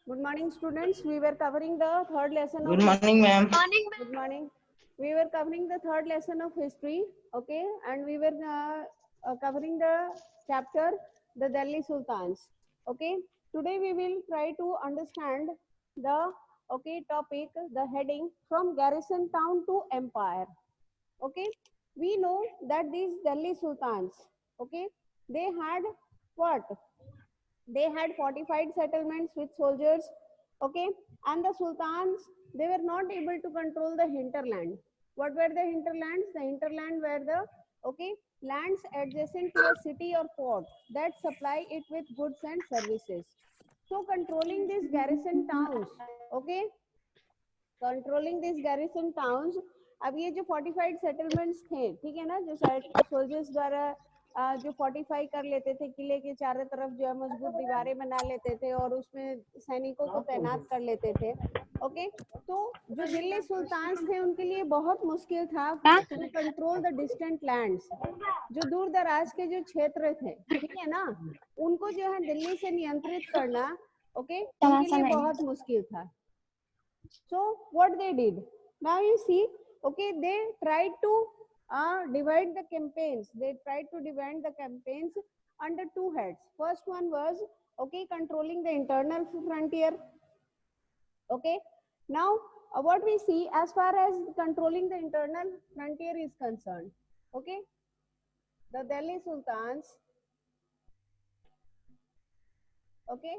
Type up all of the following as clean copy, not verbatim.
Good morning, students. We were covering the third lesson. Good morning, ma'am. Good morning. We were covering the third lesson of history, okay, and we were covering the chapter the Delhi Sultans, okay. Today we will try to understand the topic, the heading from garrison town to empire, okay. We know that these Delhi Sultans, okay, they had what? They had fortified settlements with soldiers, okay, and the sultans, they were not able to control the hinterland. What were the hinterlands? The hinterland were the lands adjacent to a city or port that supply it with goods and services. So controlling these garrison towns, okay, controlling this garrison towns. अब ये जो fortified settlements थे, ठीक है ना, जो soldiers द्वारा जो फोर्टिफाई कर लेते थे, किले के चारों तरफ जो है मजबूत दीवारें बना लेते थे और उसमें सैनिकों को तैनात कर लेते थे, ओके. तो जो दिल्ली सुल्तान्स थे उनके लिए बहुत मुश्किल था to control the distant lands. जो दूर दराज के जो क्षेत्र थे, ठीक है ना, उनको जो है दिल्ली से नियंत्रित करना, ओके, उनके लिए बहुत मुश्किल था. So what they did, now you see, okay, they tried to divide the campaigns. They tried to divide the campaigns under two heads. First one was, okay, controlling the internal frontier, okay. Now what we see as far as controlling the internal frontier is concerned, okay, the Delhi Sultans, okay,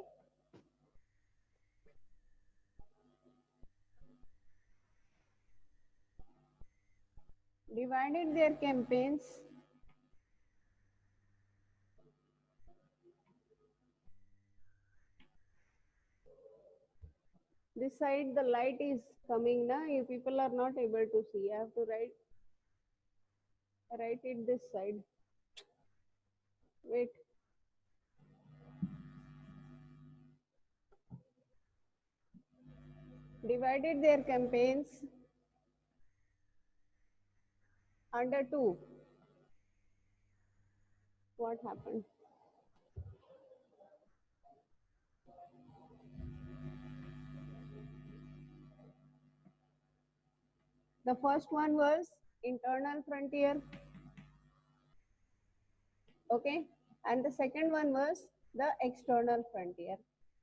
divided their campaigns this side. The light is coming now. You people are not able to see. I have to write it this side. Wait. Divided their campaigns under two. What happened? The first one was internal frontier, okay, and the second one was the external frontier.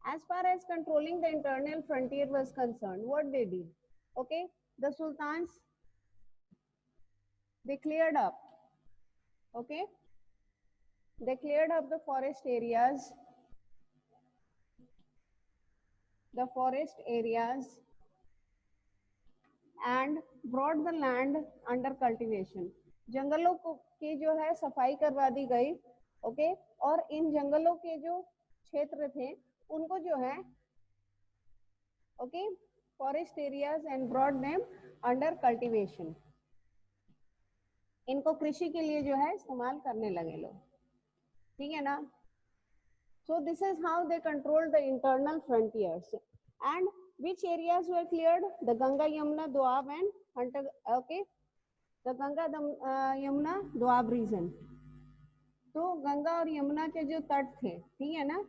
As far as controlling the internal frontier was concerned, what they did, okay, the sultans, they cleared up, okay, they cleared up the forest areas, and brought the land under cultivation. जंगलों की जो है सफाई करवा दी गई, okay, और इन जंगलों के जो क्षेत्र थे उनको जो है, okay, forest areas and brought them under cultivation. इनको कृषि के लिए जो है इस्तेमाल करने लगे लोग, ठीक है ना. So this is how they controlled the internal frontiers. And which areas were cleared? The Ganga, Yamuna, Doab and Hunter, okay, the Ganga, Yamuna, Doab region. तो गंगा और यमुना के जो तट थे, ठीक है ना,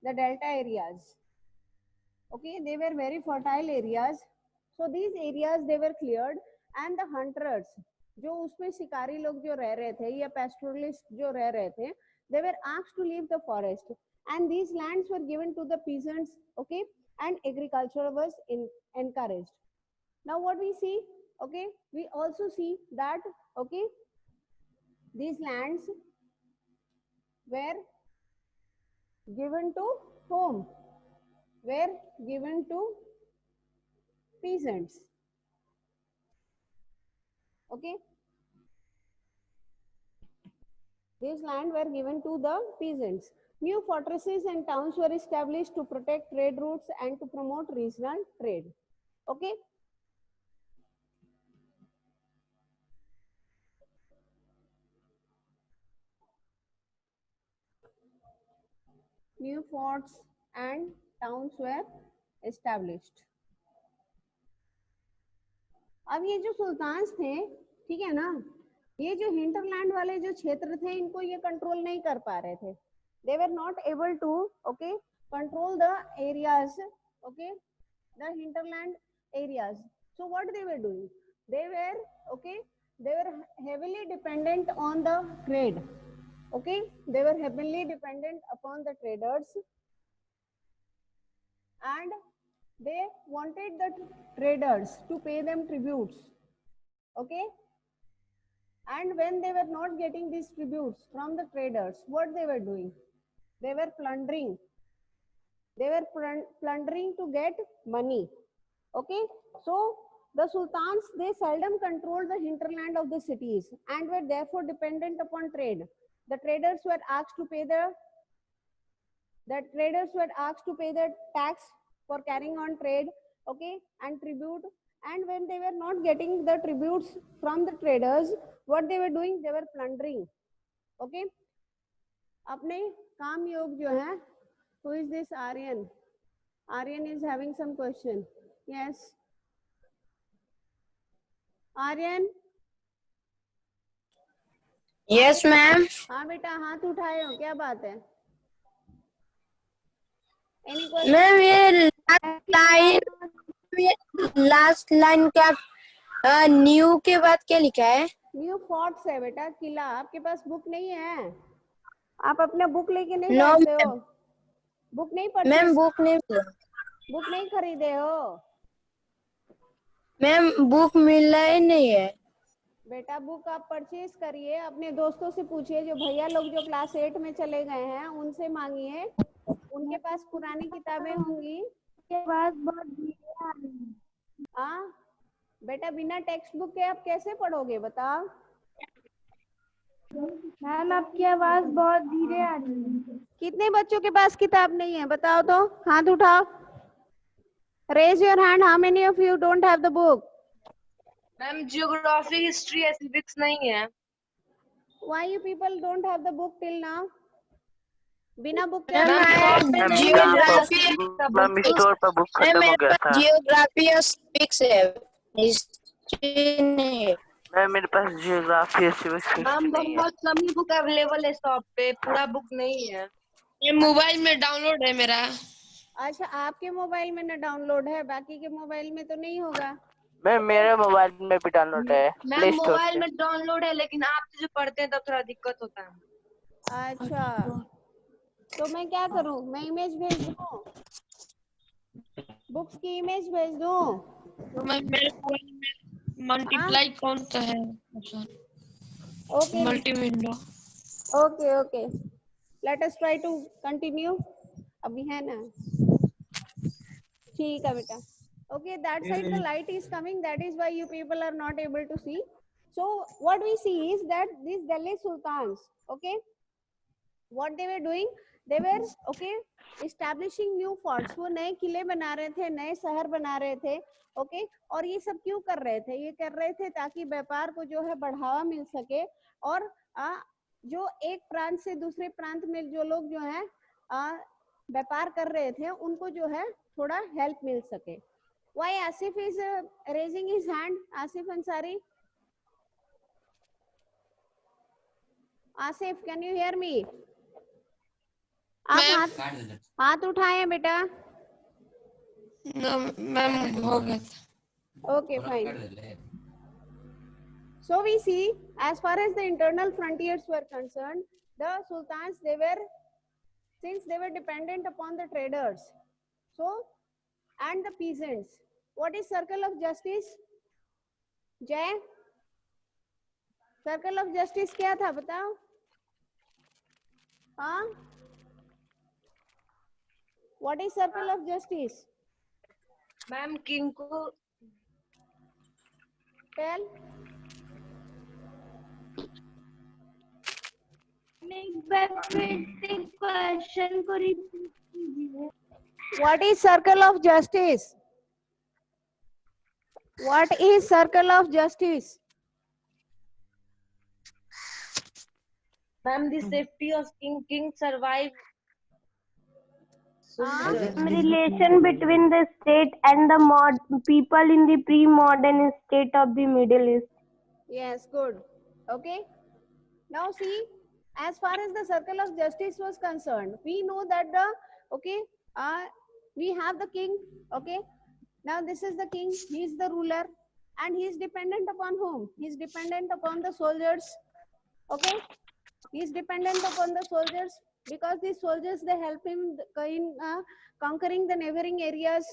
the delta areas, okay, they were very fertile areas. So these areas they were cleared, and the hunters, जो उसमें शिकारी लोग जो रह रहे थे या pastoralists जो रह रहे थे, they were asked to leave the forest, and these lands were given to the peasants, okay, and agriculture was encouraged. Now what we see, okay, we also see that, okay, these lands were given to whom? Were given to peasants, okay. These land were given to the peasants. New fortresses and towns were established to protect trade routes and to promote regional trade, okay. New forts and towns were established. अब ये जो sultans थे, ठीक है ना, ये जो hinterland वाले जो क्षेत्र थे इनको ये कंट्रोल नहीं कर पा रहे थे, they were not able to, okay, control the areas, okay, the hinterland areas. So what they were doing, they were, okay, they were heavily dependent on the trade, okay, they were heavily dependent upon the traders, and they wanted the traders to pay them tributes, okay, and when they were not getting these tributes from the traders, what they were doing, they were plundering, they were plundering to get money, okay. So the sultans, they seldom controlled the hinterland of the cities and were therefore dependent upon trade. The traders were asked to pay the tax for carrying on trade, okay, and tribute. And when they were not getting the tributes from the traders, what they were doing, they were plundering, okay. अपने काम योग जो है, who is this Aryan? Aryan is having some question. Yes. Aryan? Yes ma'am. हाँ बेटा, हाथ उठाए हो, क्या बात है? Any question? मैम ये लास्ट लाइन क्या न्यू के बाद क्या लिखा है? न्यू फोर्ट्स है बेटा, किला। आपके पास बुक नहीं है? आप अपना बुक लेके नहीं No, बैठते हो? बुक नहीं पढ़ते? मैम बुक नहीं खरीदे हो? मैम बुक मिला ही नहीं है। बेटा बुक आप परचेज करिए, अपने दोस्तों से पूछिए, जो भैया लोग जो क्लास 8 में चले गए हैं उनसे मांगिए, उनके पास पुरानी किताबें होंगी। आवाज बहुत धीरे आ रही है। हाँ बेटा, बिना टेक्स्ट बुक के आप कैसे पढ़ोगे बताओ? मैम आपकी आवाज बहुत धीरे आ रही है। कितने बच्चों के पास किताब नहीं है बताओ तो, हाथ उठाओ। Raise your hand, how many of you don't have the book? Ma'am geography, history, civics नहीं है। Why you people don't have the book till now? बिना बुक के मैम स्टोर पर बुक खत्म हो गया था। जियोग्राफी और सिविक्स है, हिस्ट्री नहीं है। मैम मेरे पास जियोग्राफी और सिविक्स मैम बहुत कम बुक अवेलेबल है शॉप पे, पूरा बुक नहीं है। ये मोबाइल में डाउनलोड है मेरा। अच्छा, आपके मोबाइल में ना डाउनलोड है, बाकी के मोबाइल में तो नहीं होगा। मैम मेरे मोबाइल में भी डाउनलोड है। मैम मोबाइल में डाउनलोड है, लेकिन आप जो पढ़ते हैं तब थोड़ा दिक्कत होता है। अच्छा, तो मैं क्या करूं? मैं इमेज भेज दूं? बुक्स की इमेज भेज दूं? तो मैं मेरे मोबाइल में मल्टीप्लाई कौन सा है? Okay multi window. Okay okay, let us try to continue. अभी है ना? ठीक है बेटा। Okay, that side the light is coming, that is why you people are not able to see. So what we see is that these Delhi Sultans, okay, what they were doing, they were, okay, establishing new forts. वो नए किले बना रहे थे, नए शहर बना रहे थे, okay, और ये सब क्यों कर रहे थे? ये कर रहे थे ताकि व्यापार को जो है बढ़ावा मिल सके, और जो एक प्रांत से दूसरे प्रांत में जो लोग जो है व्यापार कर रहे थे, उनको जो है थोड़ा हेल्प मिल सके। Why Asif is raising his hand? Asif Ansari. Asif, can you hear me? आप हाथ उठाए बेटा। मैम हो गया। Okay, fine. So we see, as far as the internal frontiers were concerned, the sultans, since they were dependent upon the traders, so, and the peasants. What is circle of justice? जय, circle of justice क्या था बताओ? हाँ, what is circle of justice? Ma'am king को tell. एक बार फिर से question को रिपीट कीजिए। What is circle of justice? What is circle of justice? Ma'am the safety of king survive. Relation between the state and the people in the pre-modern state of the Middle East. Yes, good. Okay. Now see, as far as the circle of justice was concerned, we know that the we have the king. Okay, now this is the king, he is the ruler, and he is dependent upon whom? He is dependent upon the soldiers. Okay, he is dependent upon the soldiers because these soldiers, they help him in conquering the neighboring areas.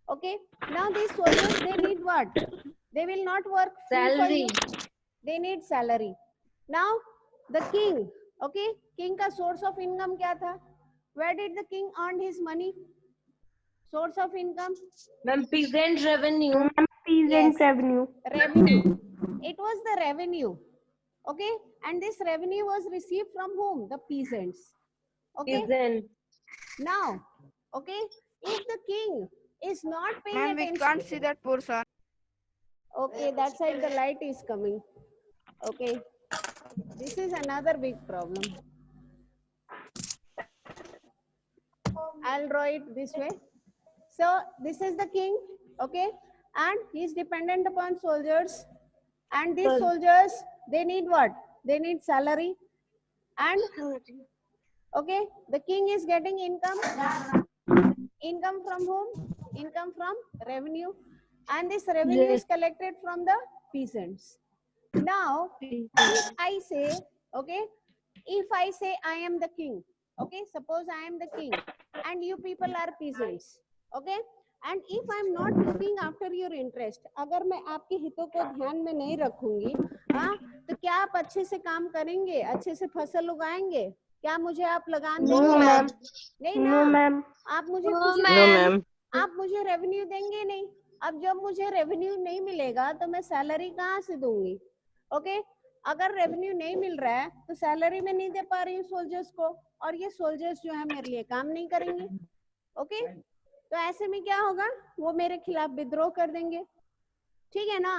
Okay, now these soldiers, they need what? They will not work free for you. They need salary. Now the king, okay, king का source of income क्या था? Where did the king earn his money? Source of income? Ma'am, peasant revenue. Peasant Yes. revenue. Revenue. It was the revenue. Okay, and this revenue was received from whom? The peasants. Okay. Peasant. Now, okay, if the king is not paying Ma'am, we attention. can't see that portion. Okay, that side the light is coming. Okay, this is another big problem. I'll draw it this way. So this is the king, okay, and he's dependent upon soldiers, and these soldiers, they need what? They need salary, and okay, the king is getting income. Income from whom? Income from revenue, and this revenue is collected from the peasants. Now, if I say, okay, if I say I am the king, okay, suppose I am the king and you people are peasants, okay, and if I am not looking after your interest, अगर मैं आपके हितों को ध्यान में नहीं रखूंगी, हाँ, तो क्या आप अच्छे से काम करेंगे, अच्छे से फसल उगाएंगे? क्या मुझे आप लगान देंगे? मैम। नहीं नो ना, मैम। आप मुझे No, कुछ ma'am. आप मुझे रेवेन्यू देंगे नहीं. अब जब मुझे रेवेन्यू नहीं मिलेगा तो मैं सैलरी कहाँ से दूंगी? ओके, अगर रेवेन्यू नहीं मिल रहा है तो सैलरी में नहीं दे पा रही हूँ सोल्जर्स को, और ये सोल्जर्स जो है मेरे लिए काम नहीं करेंगे. ओके, तो ऐसे में क्या होगा? वो मेरे खिलाफ विद्रोह कर देंगे. ठीक है ना?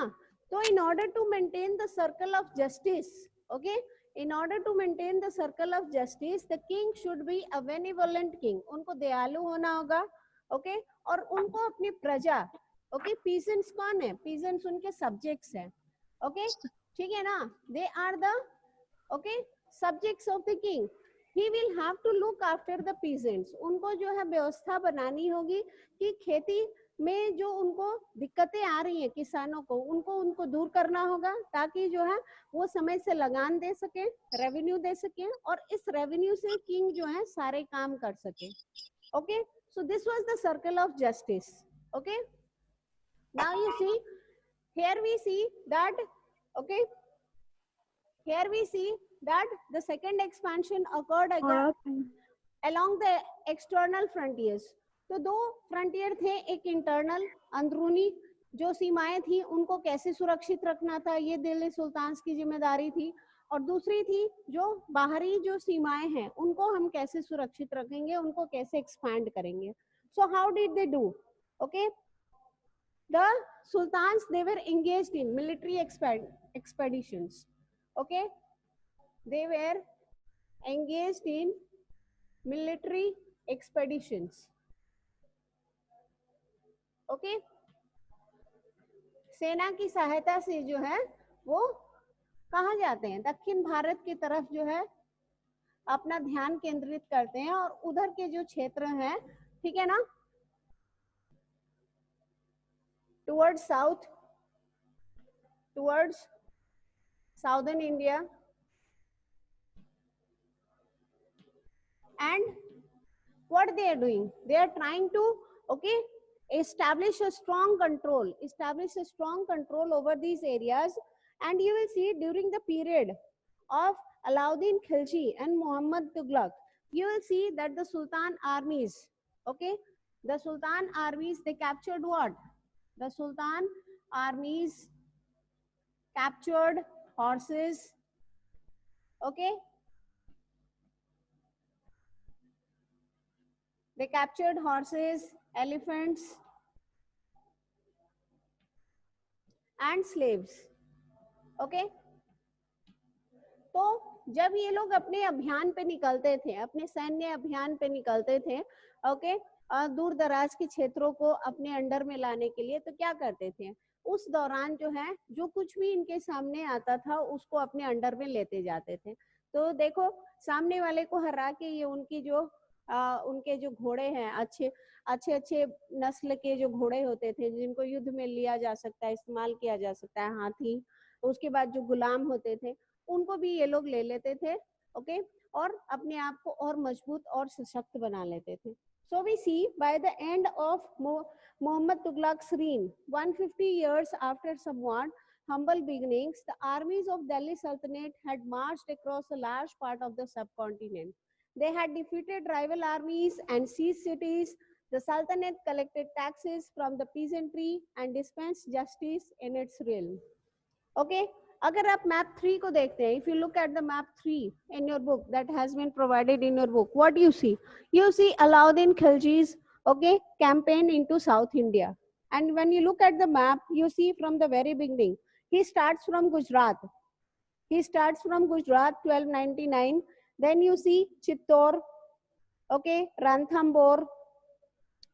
तो in order to maintain the circle of justice, okay, in order to maintain the circle of justice, the king should be a benevolent king. उनको दयालु होना होगा, ओके, और उनको अपनी प्रजा, ओके, peasants कौन है? peasants उनके subjects हैं, ओके, ठीक है ना? they are the, okay, subjects of the king. he will have to look after the peasants. उनको जो है व्यवस्था बनानी होगी कि खेती में जो उनको दिक्कतें आ रही हैं किसानों को, उनको दूर करना होगा, ताकि जो है वो समय से लगान दे सके, रेवेन्यू दे सके, और इस रेवेन्यू से किंग जो है सारे काम कर सके. Okay, so this was the circle of justice. Okay, now you see, here we see that, okay, here we see that the second expansion occurred along the external frontiers. तो दो frontier थे, एक इंटरनल, अंदरूनी जो सीमाएं थी उनको कैसे सुरक्षित रखना था, ये दिल्ली सुल्तान की जिम्मेदारी थी, और दूसरी थी जो बाहरी जो सीमाएं हैं उनको हम कैसे सुरक्षित रखेंगे, उनको कैसे एक्सपैंड करेंगे. So how did they do? Okay, the sultans, they were engaged in military expeditions. Okay, they were engaged in military expeditions. Okay, सेना की सहायता से जो है वो कहाँ जाते हैं? दक्षिण भारत की तरफ जो है अपना ध्यान केंद्रित करते हैं, और उधर के जो क्षेत्र हैं, ठीक है ना, towards south, towards southern India, and what they are doing? They are trying to, okay, establish a strong control over these areas. And you will see during the period of Alauddin Khilji and Muhammad Tughlaq, you will see that the Sultan armies, okay, the Sultan armies, they captured what? The Sultan armies captured horses, okay, they captured horses, elephants and slaves. Okay, तो जब ये लोग अपने अभियान पे निकलते थे, अपने सैन्य अभियान पे निकलते थे, ओके, दूर दराज के क्षेत्रों को अपने अंडर में लाने के लिए, तो क्या करते थे? उस दौरान जो है जो कुछ भी इनके सामने आता था उसको अपने अंडर में लेते जाते थे. तो देखो सामने वाले को हरा के ये उनकी जो उनके जो घोड़े हैं, अच्छे अच्छे अच्छे नस्ल के जो घोड़े होते थे जिनको युद्ध में लिया जा सकता है, इस्तेमाल किया जा सकता है, हाथी, उसके बाद जो गुलाम होते थे उनको भी ये लोग ले लेते थे, ओके, और अपने आप को और मजबूत और सशक्त बना लेते थे. So we see by the end of Muhammad Tughlaq's reign, 150 years after somewhat humble beginnings, the armies of Delhi Sultanate had marched across a large part of the subcontinent. They had defeated rival armies and seized cities. The Sultanate collected taxes from the peasantry and dispensed justice in its realm. Okay, अगर आप map 3 को देखते हैं, if you look at the map 3 in your book that has been provided in your book, what do you see? You see Alauddin Khilji's, okay, campaign into South India. And when you look at the map, you see from the very beginning, he starts from Gujarat. He starts from Gujarat 1299. Then you see Chittor, okay, Ranthambore.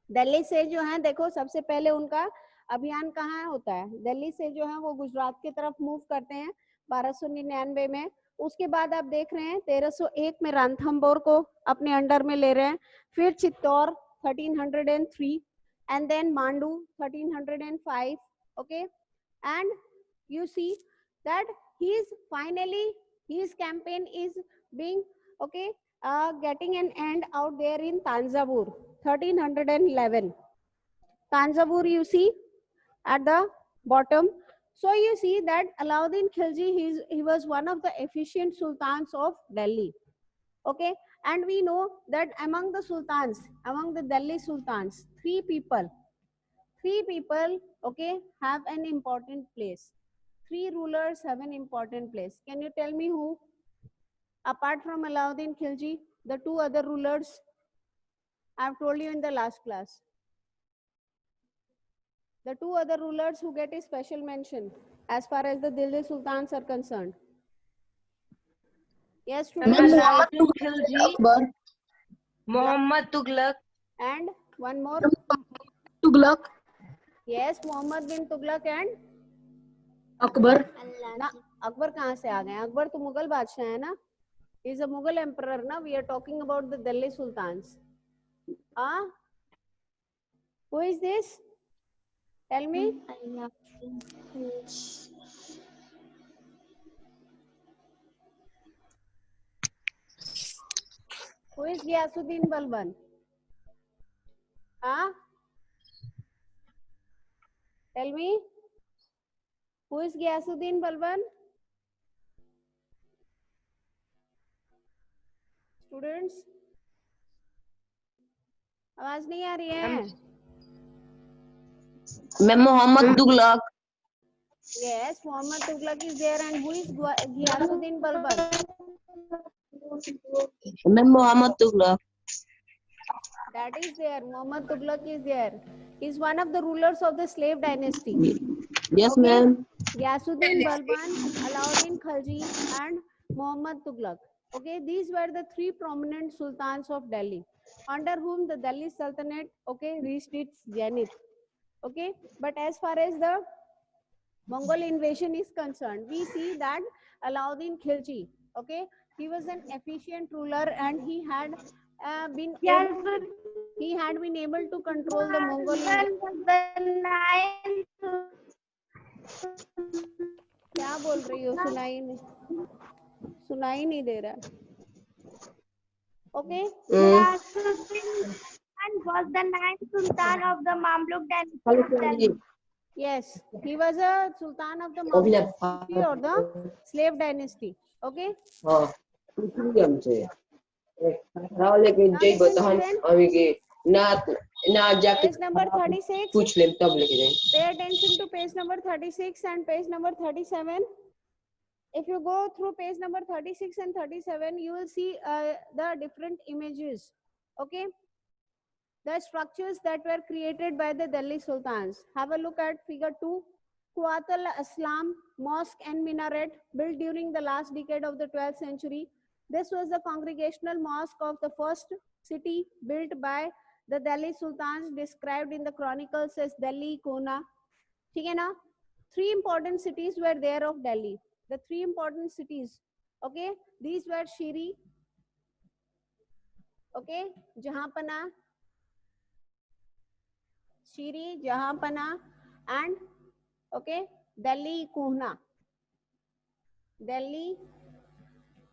Delhi से जो है देखो सबसे पहले उनका अभियान कहाँ होता है, दिल्ली से जो है वो गुजरात की तरफ मूव करते हैं 1299 में. उसके बाद आप देख रहे हैं 1301 में रणथंबोर को अपने अंडर में ले रहे हैं, फिर Chittor 1303 and then Mandu 1305. Okay, and you see that he is finally his campaign is being okay getting an end out there in Tanjavur 1311. Tanjavur you see at the bottom. So you see that Alauddin Khilji, he was one of the efficient sultans of Delhi. Okay, and we know that among the sultans, among the Delhi sultans, three people okay have an important place. Three rulers have an important place. Can you tell me who? Apart from Alauddin Khilji, the two other rulers I have told you in the last class. The two other rulers who get a special mention as far as the Delhi Sultans are concerned. Yes, students. Alauddin Khilji, Muhammad Tughlaq, And one more. Tughlaq, Yes, Muhammad bin Tughlaq and Akbar. ना अकबर कहाँ से आ गए? अकबर तो मुगल बादशाह है ना. He is a Mughal emperor ना. We are talking about the Delhi Sultans. हाँ? Who is this? Tell me. Who is Ghiyasuddin Balban? Huh? Tell me. Who is Ghiyasuddin Balban? Students? आवाज नहीं आ रही है? मैं Mohammad Tughlaq. Yes, Muhammad Tughlaq is there, and who is Ghiyasuddin Balban? मैं Mohammad Tughlaq. That is there. Muhammad Tughlaq is there. He is one of the rulers of the slave dynasty. Yes, Okay. ma'am. Ghiyasuddin Balban, Alauddin Khilji, and Muhammad Tughlaq. Okay, these were the three prominent sultans of Delhi, under whom the Delhi Sultanate, okay, reached its zenith. Okay, but as far as the Mongol invasion is concerned, we see that Alauddin Khilji, okay, he was an efficient ruler, and he had been able to control the Mongol. क्या बोल रही हो? सुनाई नहीं दे रहा. Okay. And was the ninth sultan of the Mamluk dynasty. Yes, he was a sultan of the Mamluk or the slave dynasty. Okay. हाँ. रावले के जय बताहन अभी के ना जाके Page number 36. पूछ ले तब लेके जाएं. Pay attention to page number 36 and page number 37. If you go through page number 36 and 37, you will see the different images. Okay. The structures that were created by the Delhi Sultans. Have a look at figure 2. Quwat al-Islam mosque and minaret built during the last decade of the 12th century. This was the congregational mosque of the first city built by the Delhi Sultans, described in the chronicles as Delhi Kona. ठीक है ना? Three important cities were there of Delhi. The three important cities Okay, these were Shiri, okay, Jahanpana, Shiri, Jahanpana, and okay, Delhi Kuhna, Delhi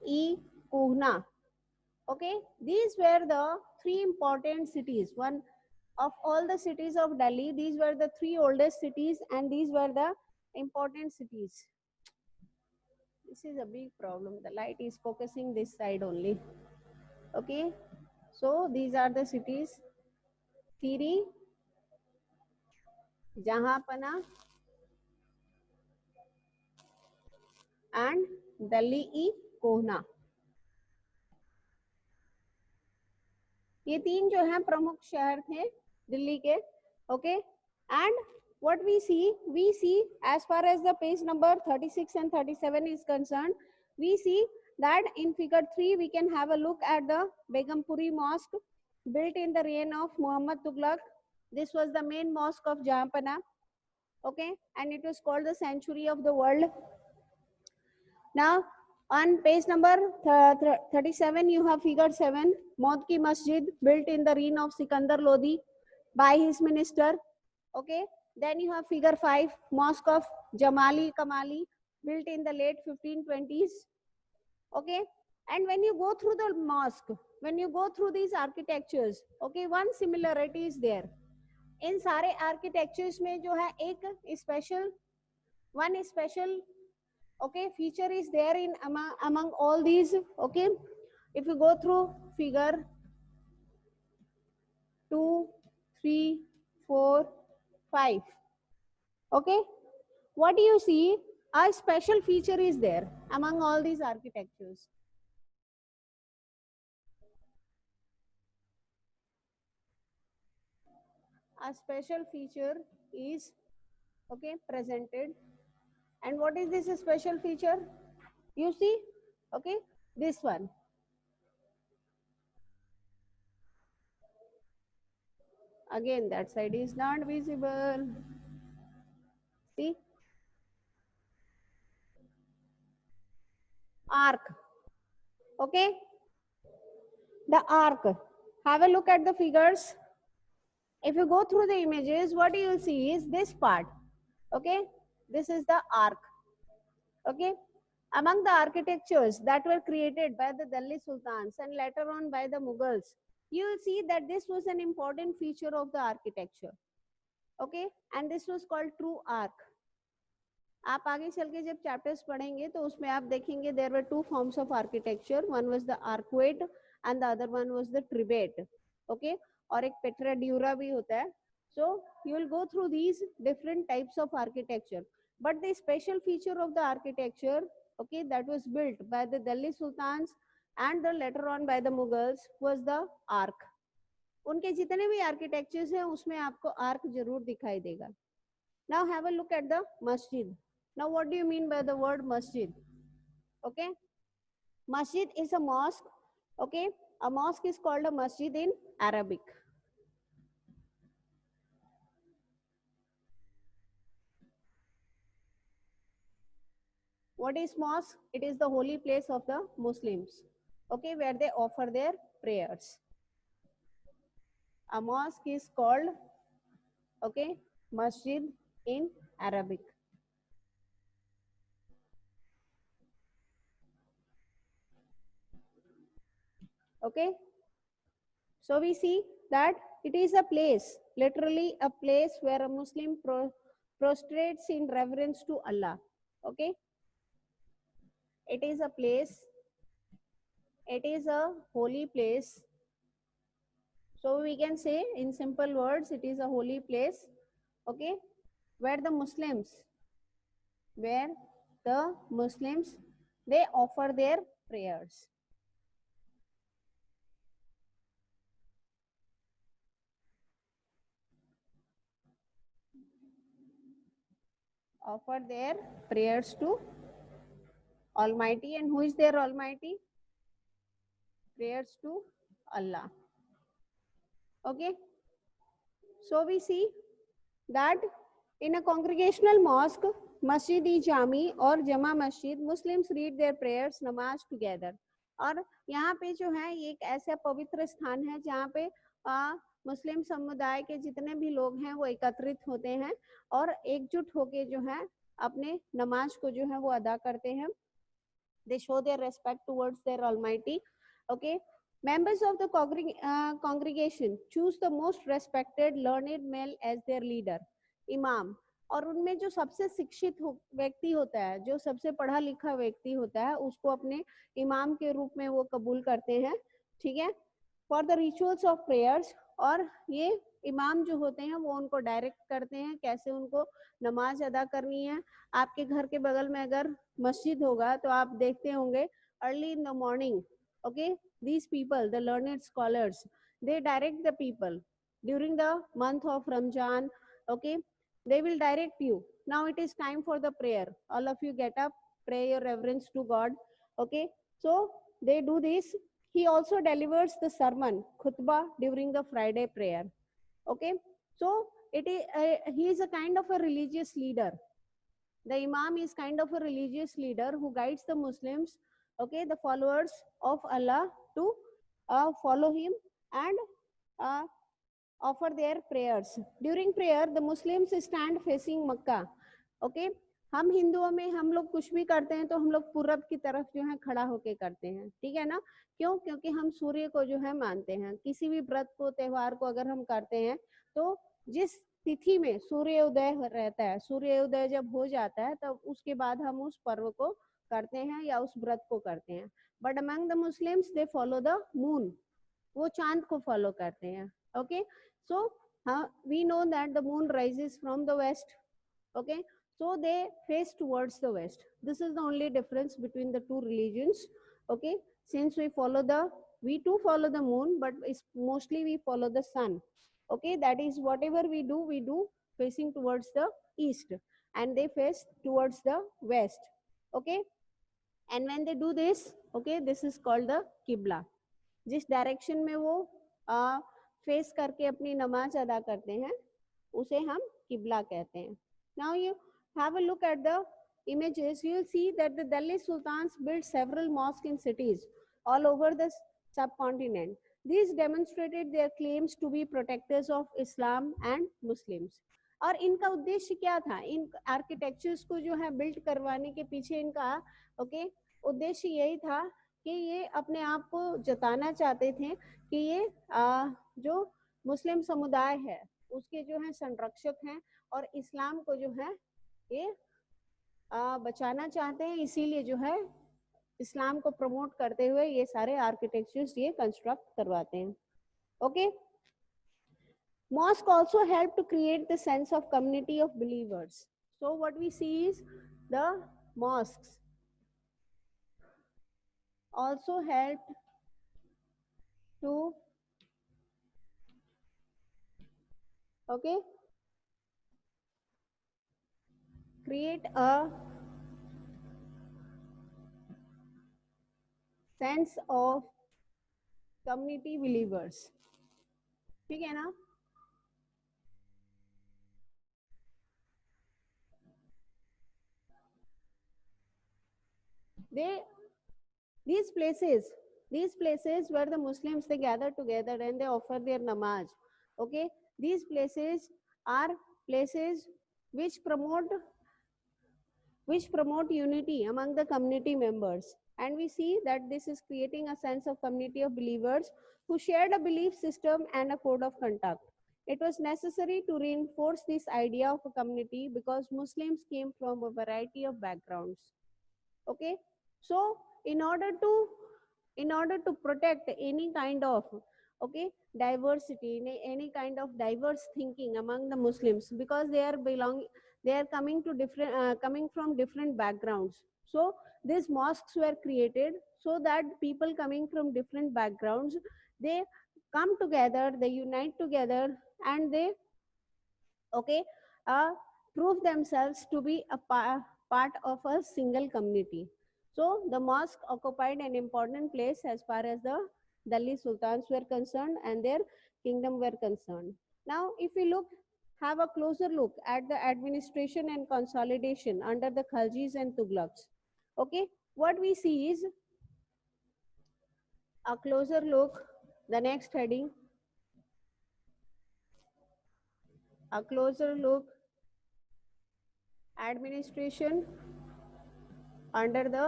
E Kuhna. Okay, these were the three important cities. One of all the cities of Delhi, these were the three oldest cities, and these were the important cities. This is a big problem. The light is focusing this side only. Okay, so these are the cities: Siri, Jahanpana, and Delhi Kohna. ये तीन जो हैं प्रमुख शहर थे दिल्ली के. Okay, and what we see as far as the page number 36 and 37 is concerned, we see that in figure 3 we can have a look at the Begumpuri Mosque built in the reign of Muhammad Tughlaq. This was the main mosque of Jahanpana. Okay, and it was called the Sanctuary of the World. Now on page number 37 you have figure 7, Maud Ki Masjid built in the reign of Sikandar Lodi by his minister. Okay, then you have figure 5, Mosque of Jamali Kamali built in the late 1520s. Okay, and when you go through the mosque, when you go through these architectures, okay, one similarity is there. इन सारे architectures में जो है एक special okay feature is there in among all these. Okay, if you go through figure 2, 3, 4, 5, okay, what do you see? A special feature is there among all these architectures. A special feature is okay presented. And what is this special feature? You see, okay, this one. Again, that side is not visible. See, arc. Okay, the arc. Have a look at the figures. If you go through the images, what you will see is this part. Okay, this is the arc. Okay, among the architectures that were created by the Delhi Sultans and later on by the Mughals, you will see that this was an important feature of the architecture. Okay, and this was called true arc. आप आगे चल के जब chapters पढ़ेंगे तो उसमें आप देखेंगे there were two forms of architecture. One was the arcuate and the other one was the tribate. Okay, और एक petradura भी होता है. So you will go through these different types of architecture. But the special feature of the architecture, okay, that was built by the Delhi Sultans and the later on by the Mughals was the arc. उनके जितने भी architectures हैं उसमें आपको arc जरूर दिखाई देगा. Now have a look at the masjid. Now what do you mean by the word masjid? Okay, masjid is a mosque. Okay, a mosque is called a masjid in Arabic. What is mosque? It is the holy place of the Muslims. Okay, where they offer their prayers. A mosque is called, okay, masjid in Arabic. Okay, so we see that it is a place, literally a place where a Muslim prostrates in reverence to Allah. Okay, it is a place, it is a holy place. So we can say in simple words, it is a holy place, okay, where the Muslims, they offer their prayers. Offer their prayers to Almighty. And who is their Almighty? Prayers to Allah. Okay, so we see that in a congregational mosque मस्जिद ई जामी और जमा मस्जिद, Muslims read there prayers नमाज together. और यहाँ पे जो है ये एक ऐसा पवित्र स्थान है जहाँ पे मुस्लिम समुदाय के जितने भी लोग हैं वो एकत्रित होते हैं और एकजुट होके जो है अपने नमाज को जो है वो अदा करते हैं। They show their respect towards their Almighty. Okay, members of the congregation choose the most respected learned male as their leader, imam। और उनमें जो सबसे शिक्षित व्यक्ति होता है, जो सबसे पढ़ा लिखा व्यक्ति होता है, उसको अपने इमाम के रूप में वो कबूल करते हैं। ठीक है, for the rituals of prayers. और ये इमाम जो होते हैं वो उनको डायरेक्ट करते हैं कैसे उनको नमाज अदा करनी है। आपके घर के बगल में अगर मस्जिद होगा तो आप देखते होंगे early in the morning, okay, these people, the learned scholars, they direct the people during the month of Ramzan, okay, they will direct you. Now it is time for the prayer. All of you get up, pray your reverence to God, okay. So they do this. He also delivers the sermon, khutbah, during the Friday prayer, okay. So it is he is a kind of a religious leader. The imam is kind of a religious leader who guides the Muslims, okay, the followers of Allah, to follow him and offer their prayers. During prayer, the Muslims stand facing Makkah, okay. हम हिंदुओं में हम लोग कुछ भी करते हैं तो हम लोग पूरब की तरफ जो है खड़ा होके करते हैं, ठीक है ना। क्यों? क्योंकि हम सूर्य को जो है मानते हैं। किसी भी व्रत को, त्योहार को अगर हम करते हैं तो जिस तिथि में सूर्य उदय रहता है, सूर्य उदय जब हो जाता है तब उसके बाद हम उस पर्व को करते हैं या उस व्रत को करते हैं। But among the Muslims they follow the moon, वो चांद को फॉलो करते हैं, okay. So we know that the moon rises from the west, okay, so they face towards the west. This is the only difference between the two religions, okay. Since we too follow the moon, but mostly we follow the sun, okay. That is, whatever we do facing towards the east, and they face towards the west, okay. And when they do this, okay, this is called the qibla. जिस direction में वो face करके अपनी नमाज अदा करते हैं उसे हम किबला कहते हैं। Now you have a look at the images. You will see that the Delhi Sultans built several mosques in cities all over the subcontinent. These demonstrated their claims to be protectors of Islam and Muslims. और इनका उद्देश्य क्या था? इन architectures को जो है build करवाने के पीछे इनका ओके उद्देश्य यही था कि ये अपने आप को जताना चाहते थे कि ये जो मुस्लिम समुदाय है उसके जो है संरक्षक हैं और इस्लाम को जो है ये बचाना चाहते हैं। इसीलिए जो है इस्लाम को प्रमोट करते हुए ये सारे आर्किटेक्चर्स ये कंस्ट्रक्ट करवाते हैं, okay. Mosque also help to create the sense of community of believers. So what we see is the mosques also help to, okay, create a sense of community believers, ठीक है ना। These places where the Muslims they gather together and they offer their namaz, okay. These places are places which promote unity among the community members, and we see that this is creating a sense of community of believers who shared a belief system and a code of conduct. It was necessary to reinforce this idea of a community because Muslims came from a variety of backgrounds, okay. So in order to protect any kind of okay diversity, any kind of diverse thinking among the Muslims, because they are coming from different backgrounds. So these mosques were created so that people coming from different backgrounds, they come together, they unite together, and they okay prove themselves to be a part of a single community. So the mosque occupied an important place as far as the Delhi Sultans were concerned and their kingdom were concerned. Now if we have a closer look at the administration and consolidation under the Khaljis and Tughlaqs. Okay, what we see is a closer look, the next heading, a closer look, administration under the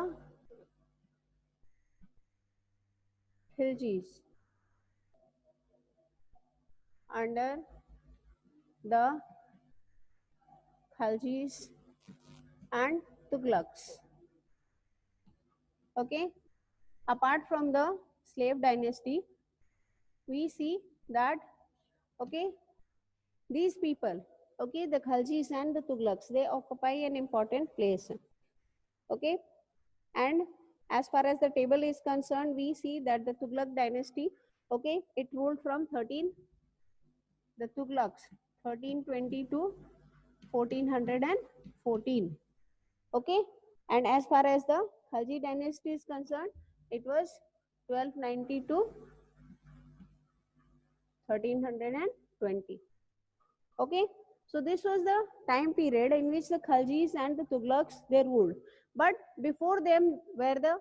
Khiljis, under the Khaljis and Tughlaqs. Okay, apart from the slave dynasty, we see that, okay, these people, okay, the Khaljis and the Tughlaqs, they occupy an important place. Okay, and as far as the table is concerned, we see that the Tughlaq dynasty, okay, it ruled from the Tughlaqs 1320 to 1414. Okay, and as far as the Khalji dynasty is concerned, it was 1290 to 1320. Okay, so this was the time period in which the Khaljis and the Tughlaqs, they ruled. But before them were the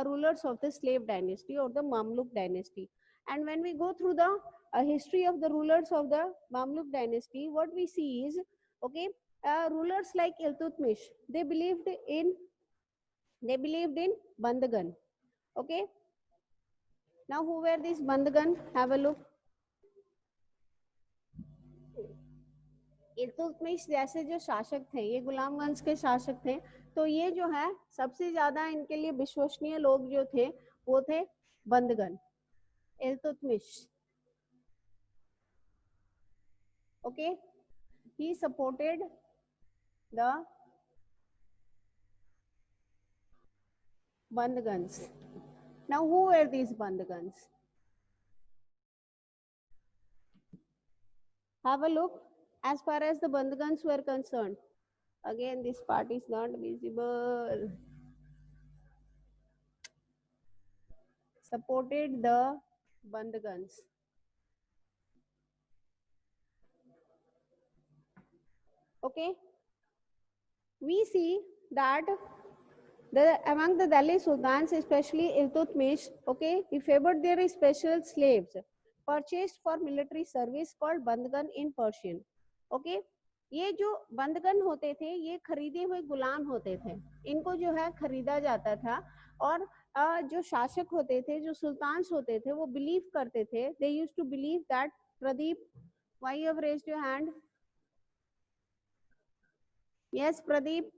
rulers of the slave dynasty or the Mamluk dynasty. And when we go through the history of the rulers of the Mamluk dynasty, what we see is, okay, rulers like Iltutmish, they believed in Bandhagan. Okay, now who were these Bandhagan? Have a look. Iltutmish जैसे जो शासक थे, ये गुलाम वंश के शासक थे, तो ये जो है सबसे ज्यादा इनके लिए विश्वसनीय लोग जो थे वो थे बंदगन, Iltutmish. Okay, he supported the Bandhagans. Now who were these Bandhagans? Have a look. As far as the Bandhagans were concerned, again this part is not visible. Supported the Bandhagans. Okay, we see that among the Delhi Sultans, especially Iltutmish, okay, he favored their special slaves purchased for military service called Bandhagan in Persian. Okay, ये जो बंदगन होते थे ये खरीदे हुए गुलाम होते थे, इनको जो है खरीदा जाता था. और जो शासक होते थे, जो सुल्तान्स होते थे, वो बिलीव करते थे, they used to believe that. Pradeep, why you have raised your hand? Yes Pradeep.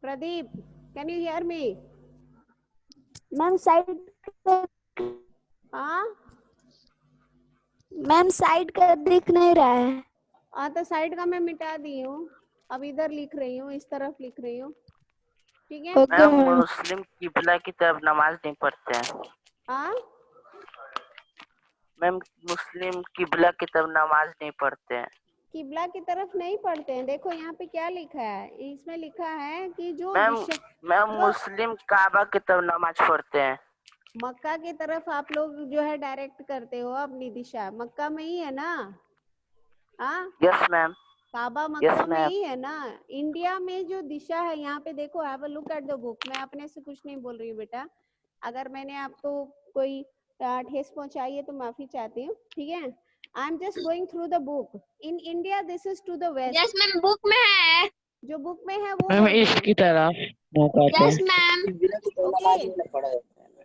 Pradeep, can you hear me? Ma'am side, हाँ मैम साइड का दिख नहीं रहा है. तो साइड का मैं मिटा दी हूँ, अब इधर लिख रही हूँ, इस तरफ लिख रही हूँ. ठीक है. Okay ma'am ma'am. मुस्लिम किबला की तरफ नमाज नहीं पढ़ते हैं. हाँ, मैम मुस्लिम किबला की तरफ नमाज नहीं पढ़ते हैं. किबला की तरफ नहीं पढ़ते हैं. देखो यहाँ पे क्या लिखा है, इसमें लिखा है कि जो मैम मुस्लिम काबा की तरफ नमाज पढ़ते हैं. मक्का की तरफ आप लोग जो है डायरेक्ट करते हो अपनी दिशा, मक्का में ही है ना? हाँ, यस मैम. काबा मक्का में ही है ना. इंडिया में जो दिशा है, यहाँ पे देखो, have a look at the book. मैं अपने से कुछ नहीं बोल रही हूँ बेटा, अगर मैंने आपको कोई ठेस पहुंचाई है तो माफी चाहती हूँ. ठीक है, I am just going through the book. In India this is to the west. Yes ma'am, book में है. जो बुक में है वो मैम इसकी तरफ यस मैम. ओके.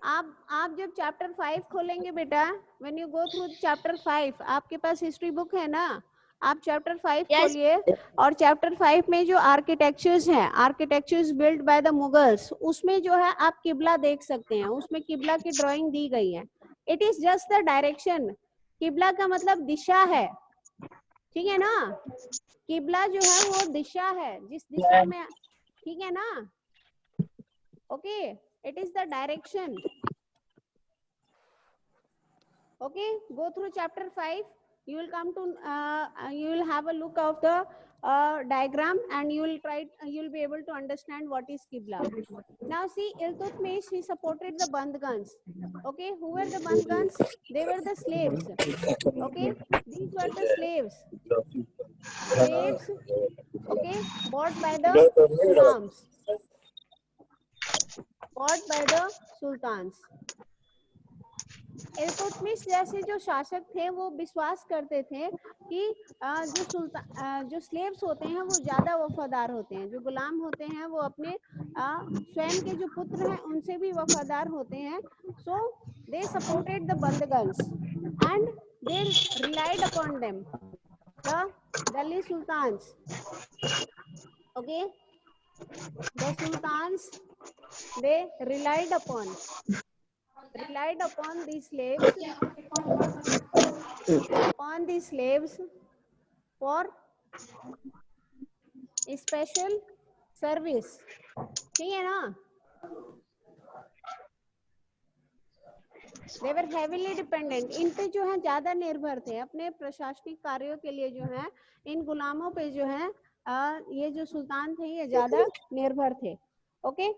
आप जब चैप्टर 5 खोलेंगे बेटा, when you go through chapter 5, आपके पास हिस्ट्री बुक है ना, आप चैप्टर 5 खोलिए. और चैप्टर 5 में जो आर्किटेक्चर्स हैं, architectures build by the Mughals, उसमें जो है आप किबला देख सकते हैं, उसमें किबला की ड्राइंग दी गई है. It is just the direction. किबला का मतलब दिशा है, ठीक है ना? किबला जो है वो दिशा है, जिस दिशा में, ठीक है ना? Okay, it is the direction. Okay, go through chapter 5. You will come to you will have a look of the diagram and you'll be able to understand what is Qibla. Now see, Iltutmish, he supported the Bandhgans. Okay, who were the Bandhgans? They were the slaves. Okay, these were the slaves. Slaves, okay, bought by the Sultans. Bought by the Sultans. Iltutmish जैसे जो शासक थे वो विश्वास करते थे कि जो स्लेव्स होते हैं वो ज्यादा वफादार होते हैं, जो गुलाम होते हैं वो अपने स्वयं के जो पुत्र हैं उनसे भी वफादार होते हैं. सो दे सपोर्टेड द बंदगन्स and they relied upon them, the Delhi sultans. Okay, the sultans, they relied upon the slaves for special service. ठीक है ना? They were heavily dependent. इन पे जो है ज्यादा निर्भर थे अपने प्रशासनिक कार्यों के लिए. जो है इन गुलामों पे जो है ये जो सुल्तान थे ये ज्यादा निर्भर थे. Okay.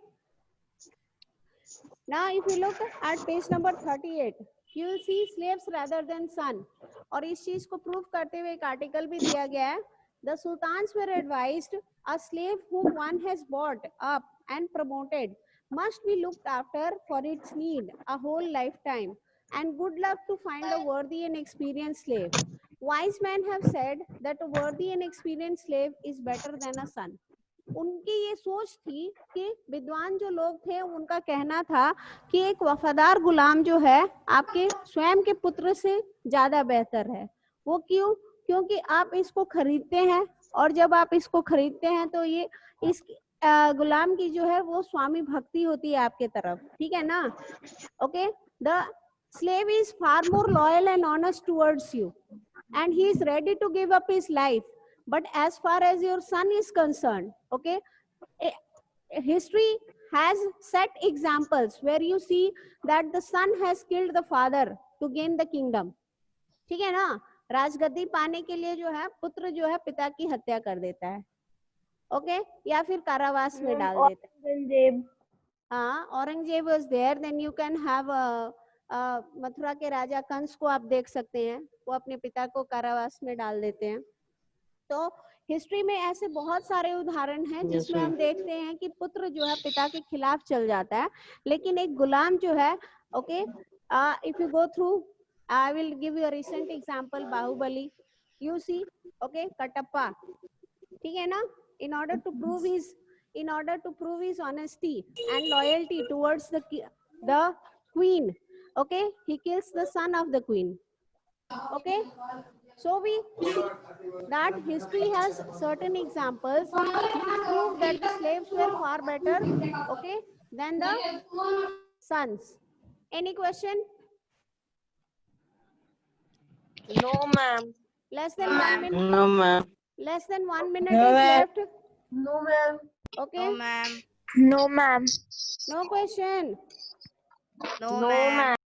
Now if you look at page number 38, you will see slaves rather than son. और इस चीज को प्रूव करते हुए एक आर्टिकल भी दिया गया है. The sultans were advised a slave whom one has brought up and promoted must be looked after for its need a whole lifetime, and good luck to find a worthy and experienced slave. Wise men have said that a worthy and experienced slave is better than a son. उनकी ये सोच थी कि विद्वान जो लोग थे उनका कहना था कि एक वफादार गुलाम जो है आपके स्वयं के पुत्र से ज्यादा बेहतर है. वो क्यों? क्योंकि आप इसको खरीदते हैं और जब आप इसको खरीदते हैं तो ये इस गुलाम की जो है वो स्वामी भक्ति होती है आपके तरफ. ठीक है ना? Okay, the slave is far more loyal and honest towards you and he is ready to give up his life. But as far as your son is concerned, okay, history has set examples where you see that the son has killed the father to gain the kingdom. ठीक है ना? राजगद्दी पाने के लिए जो है पुत्र जो है पिता की हत्या कर देता है. ओके, या फिर कारावास में डाल देता है. हाँ, Aurangzeb was there. Then you can have Mathura के राजा कंस को आप देख सकते हैं, वो अपने पिता को कारावास में डाल देते हैं. तो हिस्ट्री में ऐसे बहुत सारे उदाहरण हैं जिसमें हम देखते हैं कि पुत्र जो है पिता के खिलाफ चल जाता है, लेकिन एक गुलाम जो है, okay, if you go through, I will give you a recent example, Baahubali, you see, okay, Kattappa. ठीक है ना? in order to prove his honesty and loyalty towards the queen, okay, he kills the son of the queen. Okay, so we see that history has certain examples which prove that the slaves were far better, okay, than the sons. Any question? No, ma'am. Less than 1 minute. No, ma'am. Less than 1 minute is left. No, ma'am. Okay. No, ma'am. No, ma'am. No question. No, No, ma'am. ma'am.